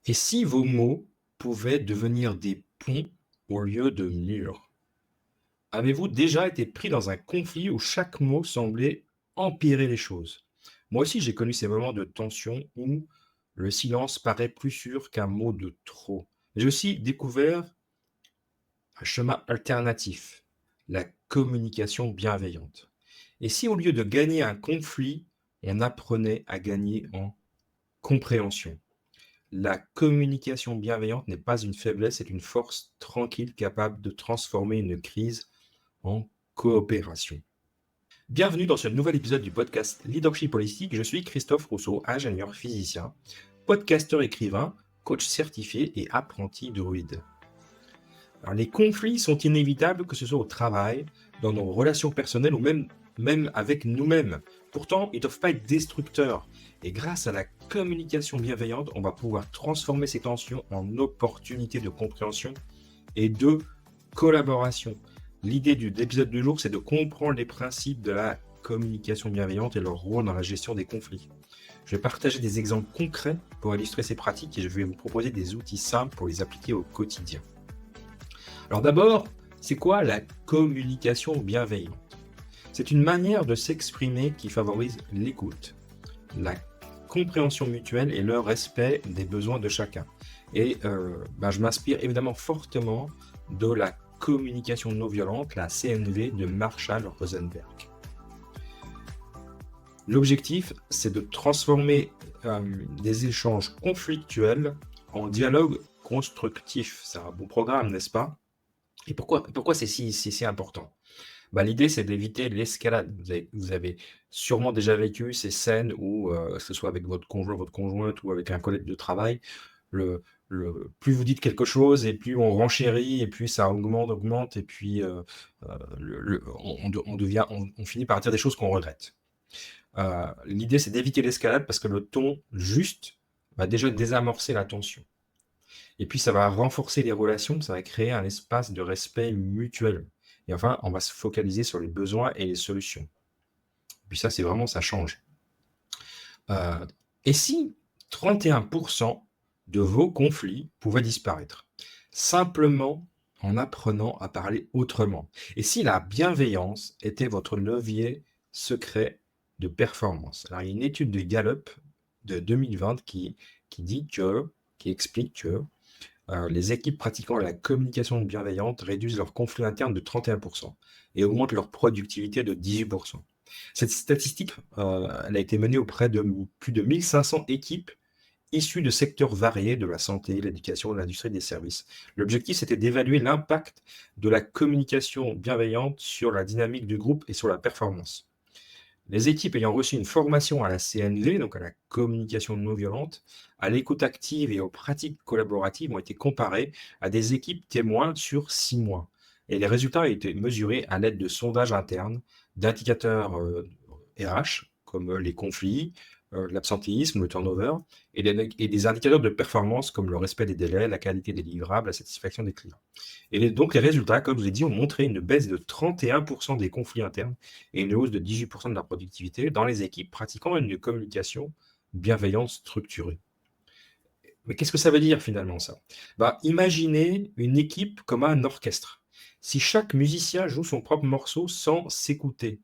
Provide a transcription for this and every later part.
Et si vos mots pouvaient devenir des ponts au lieu de murs? Avez-vous déjà été pris dans un conflit où chaque mot semblait empirer les choses? Moi aussi, j'ai connu ces moments de tension où le silence paraît plus sûr qu'un mot de trop. J'ai aussi découvert un chemin alternatif, la communication bienveillante. Et si au lieu de gagner un conflit, on apprenait à gagner en compréhension? La communication bienveillante n'est pas une faiblesse, c'est une force tranquille capable de transformer une crise en coopération. Bienvenue dans ce nouvel épisode du podcast Leadership Holistique. Je suis Christophe Rousseau, ingénieur physicien, podcasteur écrivain, coach certifié et apprenti druide. Alors, les conflits sont inévitables, que ce soit au travail, dans nos relations personnelles ou même avec nous-mêmes. Pourtant, ils ne doivent pas être destructeurs. Et grâce à la communication bienveillante, on va pouvoir transformer ces tensions en opportunités de compréhension et de collaboration. L'idée de l'épisode du jour, c'est de comprendre les principes de la communication bienveillante et leur rôle dans la gestion des conflits. Je vais partager des exemples concrets pour illustrer ces pratiques et je vais vous proposer des outils simples pour les appliquer au quotidien. Alors d'abord, c'est quoi la communication bienveillante? C'est une manière de s'exprimer qui favorise l'écoute, la compréhension mutuelle et le respect des besoins de chacun. Et je m'inspire évidemment fortement de la communication non violente, la CNV de Marshall Rosenberg. L'objectif, c'est de transformer des échanges conflictuels en dialogue constructif. C'est un bon programme, n'est-ce pas? Et pourquoi c'est si important? L'idée, c'est d'éviter l'escalade. Vous avez sûrement déjà vécu ces scènes où, que ce soit avec votre conjoint, votre conjointe ou avec un collègue de travail, le plus vous dites quelque chose et plus on renchérit et puis ça augmente et puis, on finit par dire des choses qu'on regrette. L'idée, c'est d'éviter l'escalade parce que le ton juste va déjà désamorcer la tension. Et puis ça va renforcer les relations, ça va créer un espace de respect mutuel. Et enfin, on va se focaliser sur les besoins et les solutions. Puis ça, c'est vraiment, ça change. Et si 31% de vos conflits pouvaient disparaître, simplement en apprenant à parler autrement? Et si la bienveillance était votre levier secret de performance? Alors, il y a une étude de Gallup de 2020 qui explique que les équipes pratiquant la communication bienveillante réduisent leurs conflits internes de 31% et augmentent leur productivité de 18%. Cette statistique, elle a été menée auprès de plus de 1500 équipes issues de secteurs variés de la santé, l'éducation, l'industrie des services. L'objectif, c'était d'évaluer l'impact de la communication bienveillante sur la dynamique du groupe et sur la performance. Les équipes ayant reçu une formation à la CNV, donc à la communication non violente, à l'écoute active et aux pratiques collaboratives ont été comparées à des équipes témoins sur 6 mois. Et les résultats ont été mesurés à l'aide de sondages internes, d'indicateurs RH, comme les conflits, l'absentéisme, le turnover, et des indicateurs de performance comme le respect des délais, la qualité des livrables, la satisfaction des clients. Et donc les résultats, comme je vous ai dit, ont montré une baisse de 31% des conflits internes et une hausse de 18% de la productivité dans les équipes pratiquant une communication bienveillante structurée. Mais qu'est-ce que ça veut dire finalement ça? Imaginez une équipe comme un orchestre. Si chaque musicien joue son propre morceau sans s'écouter,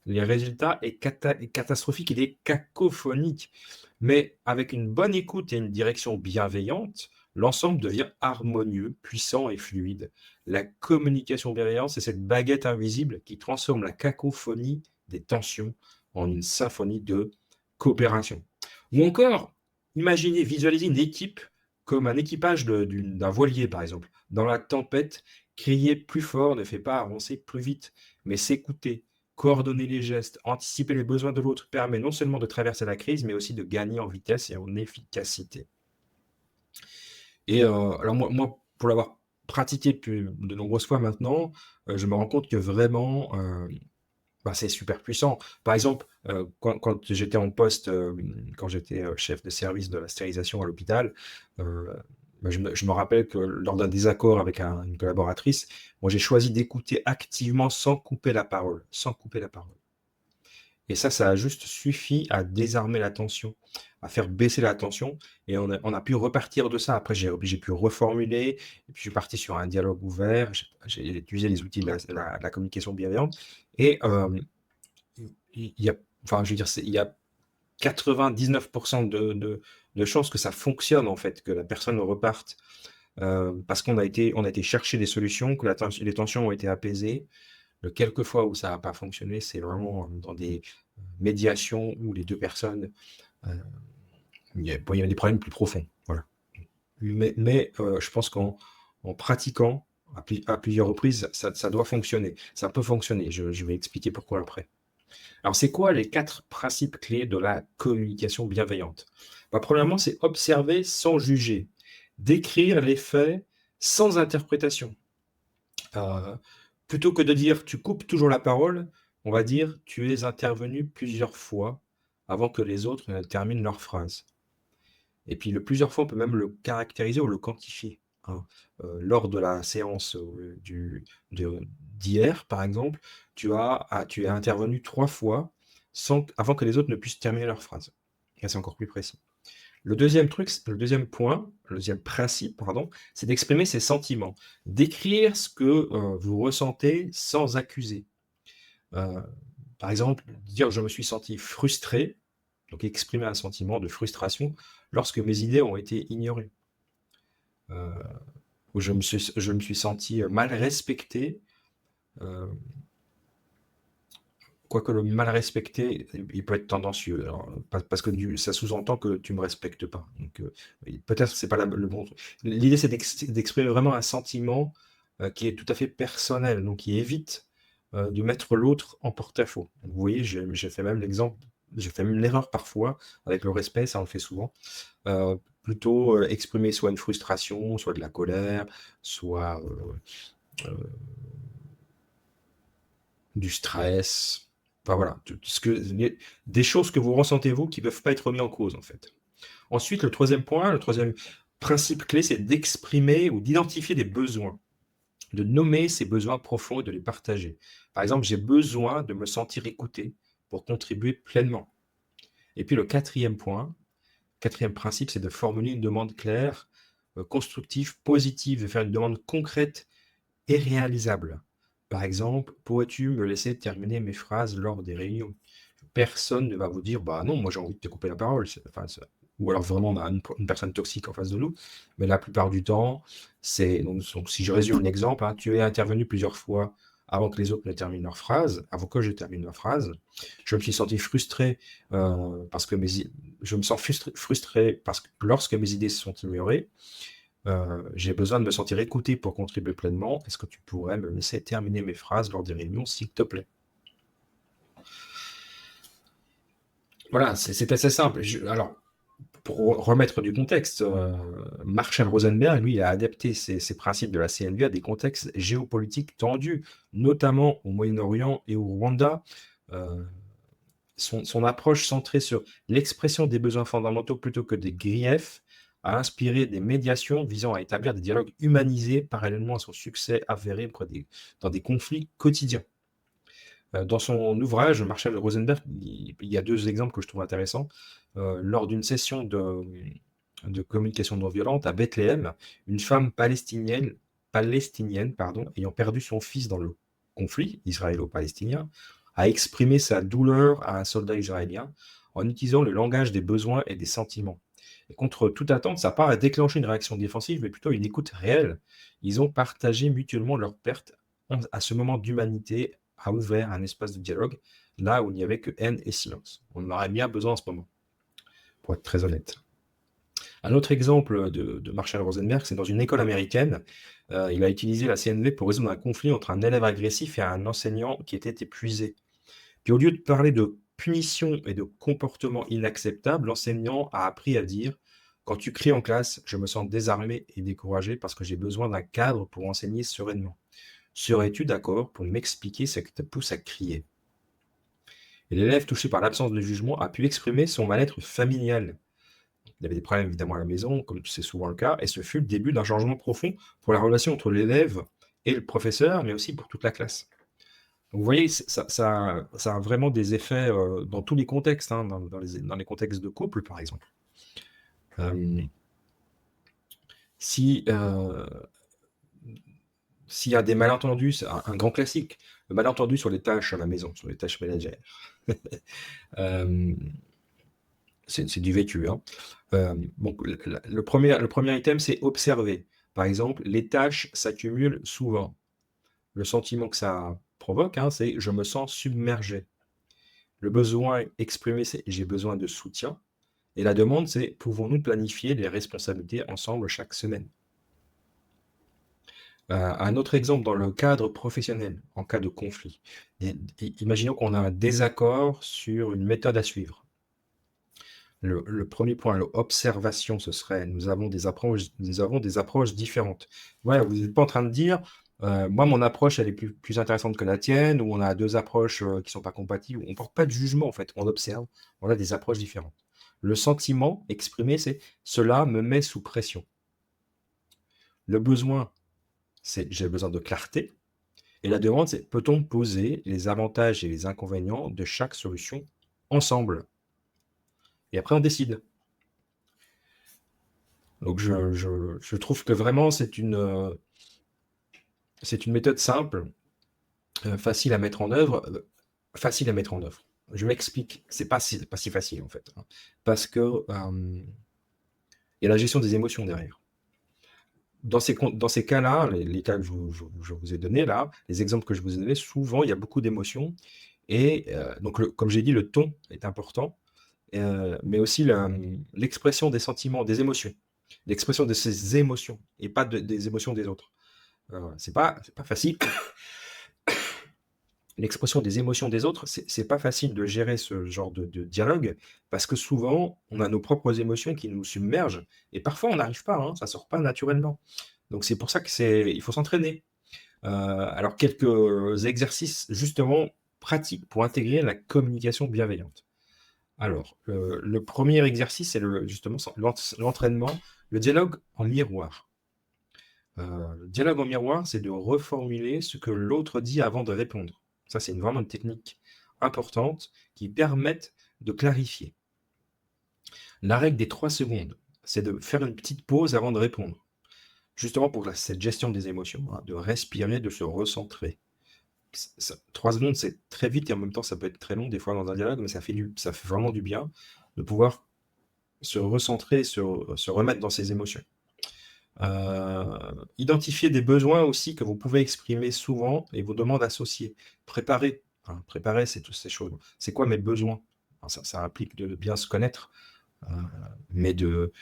le résultat est catastrophique, il est cacophonique. Mais avec une bonne écoute et une direction bienveillante, l'ensemble devient harmonieux, puissant et fluide. La communication bienveillante, c'est cette baguette invisible qui transforme la cacophonie des tensions en une symphonie de coopération. Ou encore, imaginez, visualisez une équipe comme un équipage d'un voilier, par exemple. Dans la tempête, crier plus fort ne fait pas avancer plus vite, mais s'écouter, coordonner les gestes, anticiper les besoins de l'autre permet non seulement de traverser la crise, mais aussi de gagner en vitesse et en efficacité. Et alors moi, pour l'avoir pratiqué depuis de nombreuses fois maintenant, je me rends compte que vraiment, c'est super puissant. Par exemple, quand j'étais en poste, quand j'étais chef de service de la stérilisation à l'hôpital, je me rappelle que lors d'un désaccord avec une collaboratrice, moi j'ai choisi d'écouter activement sans couper la parole, sans couper la parole. Et ça a juste suffi à désarmer la tension, à faire baisser la tension et on a pu repartir de ça. Après j'ai pu reformuler et puis je suis parti sur un dialogue ouvert. J'ai utilisé les outils de la communication bienveillante et il y a enfin, je veux dire, il y a 99 de chances que ça fonctionne, en fait, que la personne reparte, parce qu'on a été chercher des solutions, que les tensions ont été apaisées. Le quelques fois où ça n'a pas fonctionné, c'est vraiment dans des médiations où les 2 personnes, heu, il y a des problèmes plus profonds, voilà. Mais je pense qu'en pratiquant à plusieurs reprises, ça doit fonctionner. Ça peut fonctionner. Je vais expliquer pourquoi après. Alors, c'est quoi les 4 principes clés de la communication bienveillante? Bah, premièrement, c'est observer sans juger, décrire les faits sans interprétation. Heu, Plutôt que de dire: «Tu coupes toujours la parole», on va dire: «Tu es intervenu plusieurs fois avant que les autres ne terminent leur phrase». Et puis le plusieurs fois, on peut même le caractériser ou le quantifier, hein. Lors de la séance, d'hier, par exemple, tu es intervenu 3 fois avant que les autres ne puissent terminer leur phrase. Là, c'est encore plus précis. Le deuxième point, le deuxième principe, pardon, c'est d'exprimer ses sentiments. D'écrire ce que, vous ressentez sans accuser. Heu, Par exemple, dire: «Je me suis senti frustré», donc exprimer un sentiment de frustration lorsque mes idées ont été ignorées. Heu, ou je me suis senti, mal respecté, heu, quoique le mal respecté, il peut être tendancieux. Alors, parce que ça sous-entend que tu me respectes pas. Donc, peut-être c'est pas le bon truc. L'idée, c'est d'exprimer vraiment un sentiment, qui est tout à fait personnel, donc qui évite, de mettre l'autre en porte-à-faux. Vous voyez, j'ai fait même l'erreur parfois avec le respect, ça on le fait souvent. Plutôt, exprimer soit une frustration, soit de la colère, soit, heu, du stress. Enfin voilà, tout ce que des choses que vous ressentez vous qui peuvent pas être remis en cause, en fait. Ensuite, le troisième principe clé, c'est d'exprimer ou d'identifier des besoins, de nommer ces besoins profonds et de les partager. Par exemple: «J'ai besoin de me sentir écouté pour contribuer pleinement». Et puis le quatrième principe, c'est de formuler une demande claire, constructive, positive, de faire une demande concrète et réalisable. Par exemple: «Pourrais-tu me laisser terminer mes phrases lors des réunions?» Personne ne va vous dire: «Bah non, moi j'ai envie de te couper la parole». Ou alors vraiment on a une personne toxique en face de nous. Mais la plupart du temps, c'est donc si je résume l'exemple, hein, tu es intervenu plusieurs fois avant que les autres ne terminent leur phrase, avant que je termine ma phrase. Je me suis senti frustré, parce que je me sens frustré parce que lorsque mes idées sont ignorées. J'ai besoin de me sentir écouté pour contribuer pleinement. Est-ce que tu pourrais me laisser terminer mes phrases lors des réunions, s'il te plaît? Voilà, c'est assez simple. Alors, pour remettre du contexte, Marshall Rosenberg, lui, a adapté ces principes de la CNV à des contextes géopolitiques tendus, notamment au Moyen-Orient et au Rwanda. Heu, son approche centrée sur l'expression des besoins fondamentaux plutôt que des griefs a inspiré des médiations visant à établir des dialogues humanisés parallèlement à son succès avéré dans des conflits quotidiens. Dans son ouvrage, Marshall Rosenberg, il y a 2 exemples que je trouve intéressants. Lors d'une session de communication non violente à Bethléem, une femme palestinienne, pardon, ayant perdu son fils dans le conflit israélo-palestinien, a exprimé sa douleur à un soldat israélien en utilisant le langage des besoins et des sentiments. Et contre toute attente, ça n'a pas déclenché une réaction défensive, mais plutôt une écoute réelle. Ils ont partagé mutuellement leurs pertes à ce moment d'humanité, a ouvert un espace de dialogue, là où il n'y avait que haine et silence. On en aurait bien besoin en ce moment, pour être très honnête. Un autre exemple de Marshall Rosenberg, c'est dans une école américaine. Il a utilisé la CNV pour résoudre un conflit entre un élève agressif et un enseignant qui était épuisé. Puis au lieu de parler de punition et de comportement inacceptable, l'enseignant a appris à dire: «Quand tu cries en classe, je me sens désarmé et découragé parce que j'ai besoin d'un cadre pour enseigner sereinement. Serais-tu d'accord pour m'expliquer ce qui te pousse à crier?» Et l'élève, touché par l'absence de jugement, a pu exprimer son mal-être familial. Il avait des problèmes évidemment à la maison, comme c'est souvent le cas, et ce fut le début d'un changement profond pour la relation entre l'élève et le professeur, mais aussi pour toute la classe. Donc vous voyez, ça a vraiment des effets dans tous les contextes, hein, dans les contextes de couple, par exemple. Hem, si, s'il y a des malentendus, c'est un grand classique, le malentendu sur les tâches à la maison, sur les tâches ménagères. Hem, c'est du vécu, hein. Donc le premier item, c'est observer. Par exemple, les tâches s'accumulent souvent. Le sentiment que ça provoque, hein, c'est: «Je me sens submergé». Le besoin exprimé, c'est: «J'ai besoin de soutien», et la demande, c'est: «Pouvons-nous planifier les responsabilités ensemble chaque semaine?» Un autre exemple dans le cadre professionnel, en cas de conflit. Imaginons qu'on a un désaccord sur une méthode à suivre. Le 1er point, l'observation, ce serait: nous avons des approches différentes. Ouais, vous n'êtes pas en train de dire: «Moi, mon approche, elle est plus intéressante que la tienne», ou on a 2 approches, qui sont pas compatibles. On porte pas de jugement, en fait, on observe, on a des approches différentes. Le sentiment exprimé, c'est: «Cela me met sous pression». Le besoin, c'est: «J'ai besoin de clarté», et la demande, c'est: «Peut-on poser les avantages et les inconvénients de chaque solution ensemble?» Et après on décide. Donc je trouve que vraiment c'est une méthode simple, facile à mettre en œuvre, facile à mettre en œuvre. Je m'explique, c'est pas si facile en fait, hein, parce que, il y a la gestion des émotions derrière. Dans ces cas-là, les cas que je vous ai donnés là, les exemples que je vous ai donnés, souvent il y a beaucoup d'émotions, et donc comme j'ai dit, le ton est important, mais aussi l'expression des sentiments, des émotions. L'expression de ses émotions et pas des émotions des autres. C'est pas facile. L'expression des émotions des autres, c'est pas facile de gérer ce genre de dialogue, parce que souvent, on a nos propres émotions qui nous submergent, et parfois on n'arrive pas, hein, ça sort pas naturellement. Donc c'est pour ça il faut s'entraîner. Alors quelques exercices justement pratiques pour intégrer la communication bienveillante. Alors, le premier exercice, c'est justement l'entraînement, le dialogue en miroir. Le dialogue en miroir, c'est de reformuler ce que l'autre dit avant de répondre. Ça, c'est vraiment une technique importante qui permet de clarifier. La règle des 3 secondes, c'est de faire une petite pause avant de répondre. Justement pour cette gestion des émotions, hein, de respirer, de se recentrer. 3 secondes, c'est très vite, et en même temps, ça peut être très long des fois dans un dialogue, mais ça fait vraiment du bien de pouvoir se recentrer, se remettre dans ses émotions. Identifier des besoins aussi que vous pouvez exprimer souvent et vos demandes associées. Préparer, hein, préparer, c'est toutes ces choses. C'est quoi mes besoins? Alors ça implique de bien se connaître, heu, mais de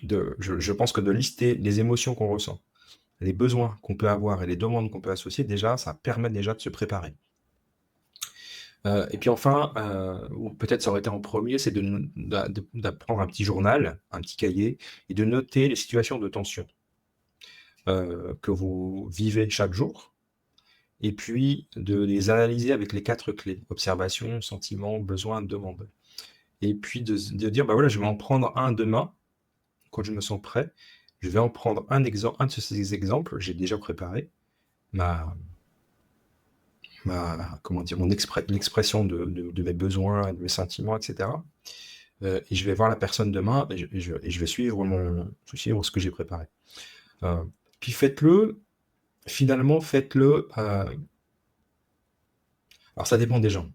je pense que de lister les émotions qu'on ressent, les besoins qu'on peut avoir et les demandes qu'on peut associer, déjà, ça permet déjà de se préparer. Et puis enfin, ou peut-être ça aurait été en premier, c'est d'apprendre un petit journal, un petit cahier, et de noter les situations de tension, que vous vivez chaque jour, et puis de les analyser avec les 4 clés: observation, sentiment, besoin, demande. Et puis de dire: «Bah, voilà, je vais en prendre un demain, quand je me sens prêt. Je vais en prendre un de ces exemples, j'ai déjà préparé ma comment dire? L'expression de mes besoins, de mes sentiments, et cetera, et je vais voir la personne demain, et je vais suivre ce que j'ai préparé». Heu, Puis faites-le, alors ça dépend des gens.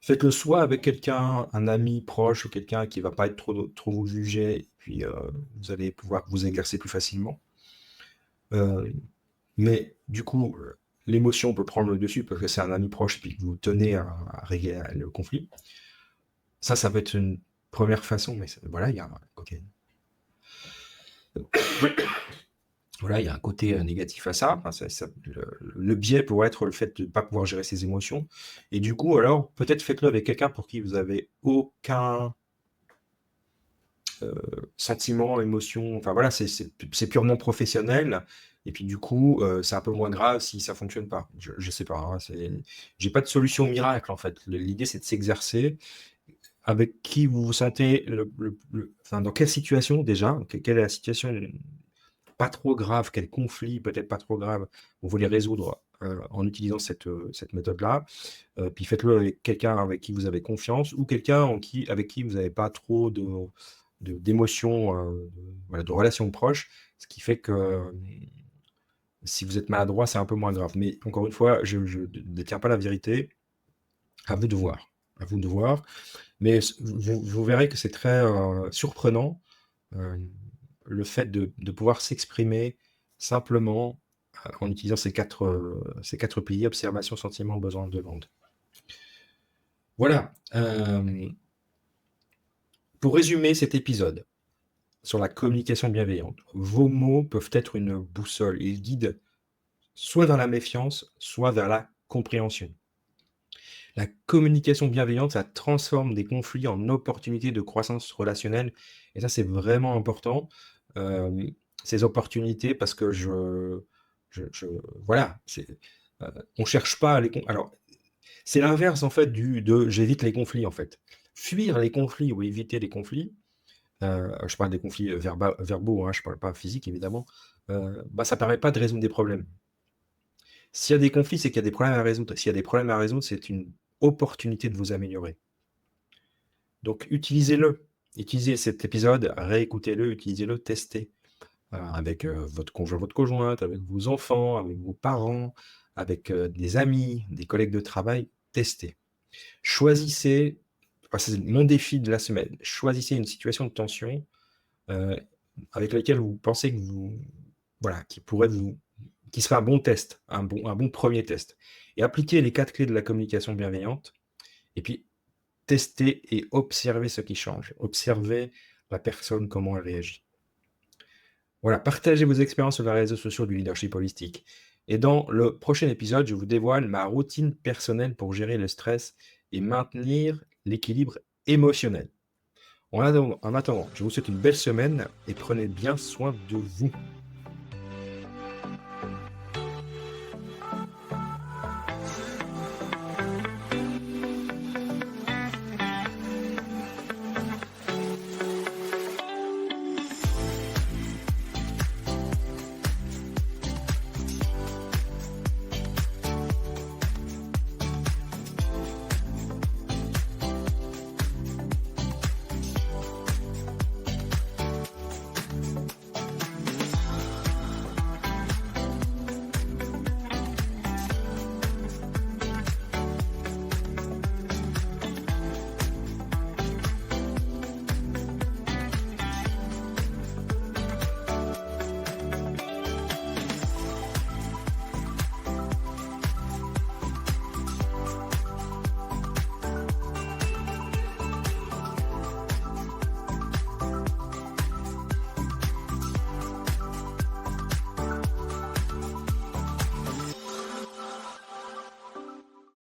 Faites-le soit avec quelqu'un, un ami proche, ou quelqu'un qui va pas être trop vous juger, et puis, vous allez pouvoir vous exercer plus facilement. Heu, mais du coup, l'émotion peut prendre le dessus parce que c'est un ami proche, et puis que vous tenez à régler le conflit. Ça peut être une première façon, mais voilà, il y a un côté voilà, il y a un côté, négatif à ça. Enfin, le biais pourrait être le fait de ne pas pouvoir gérer ses émotions, et du coup, alors, peut-être faites-le avec quelqu'un pour qui vous avez aucun, sentiment, émotion, enfin voilà, c'est purement professionnel, et puis du coup, c'est un peu moins grave si ça fonctionne pas. Je sais pas, hein, j'ai pas de solution miracle en fait. L'idée, c'est de s'exercer. Avec qui vous vous sentez enfin, dans quelle situation déjà? Quelle est la situation pas trop grave? Quel conflit peut-être pas trop grave vous voulez résoudre, en utilisant cette méthode-là? Puis faites-le avec quelqu'un avec qui vous avez confiance, ou quelqu'un avec qui vous n'avez pas trop d'émotions, voilà, de relations proches, ce qui fait que, si vous êtes maladroit, c'est un peu moins grave. Mais encore une fois, je ne détiens pas la vérité, à vous de voir, à vous de voir. Mais vous verrez que c'est très, surprenant, heu, le fait de pouvoir s'exprimer simplement, en utilisant ces 4 piliers: observation, sentiment, besoin, demande. Voilà, pour résumer cet épisode sur la communication bienveillante, vos mots peuvent être une boussole. Ils guident soit dans la méfiance, soit vers la compréhension. La communication bienveillante, ça transforme des conflits en opportunités de croissance relationnelle et ça, c'est vraiment important. Hem, Ces opportunités parce que je voilà, on cherche pas à les con alors, c'est l'inverse en fait de «j'évite les conflits» en fait. Fuir les conflits ou éviter les conflits, je parle des conflits, verbaux, hein, je parle pas physiques évidemment, bah, ça permet pas de résoudre des problèmes. S'il y a des conflits, c'est qu'il y a des problèmes à résoudre. S'il y a des problèmes à résoudre, c'est une opportunité de vous améliorer. Donc utilisez-le. Utilisez cet épisode, réécoutez-le, utilisez-le, testez, avec, votre conjoint, votre conjointe, avec vos enfants, avec vos parents, avec, des amis, des collègues de travail, testez. Choisissez c'est mon défi de la semaine, choisissez une situation de tension, heu, avec laquelle vous pensez que vous voilà, qui sera un bon test, un bon 1er test et appliquez les 4 clés de la communication bienveillante et puis testez et observez ce qui change. Observez la personne, comment elle réagit. Voilà, partagez vos expériences sur les réseaux sociaux du leadership holistique et dans le prochain épisode, je vous dévoile ma routine personnelle pour gérer le stress et maintenir l'équilibre émotionnel. En attendant, je vous souhaite une belle semaine et prenez bien soin de vous.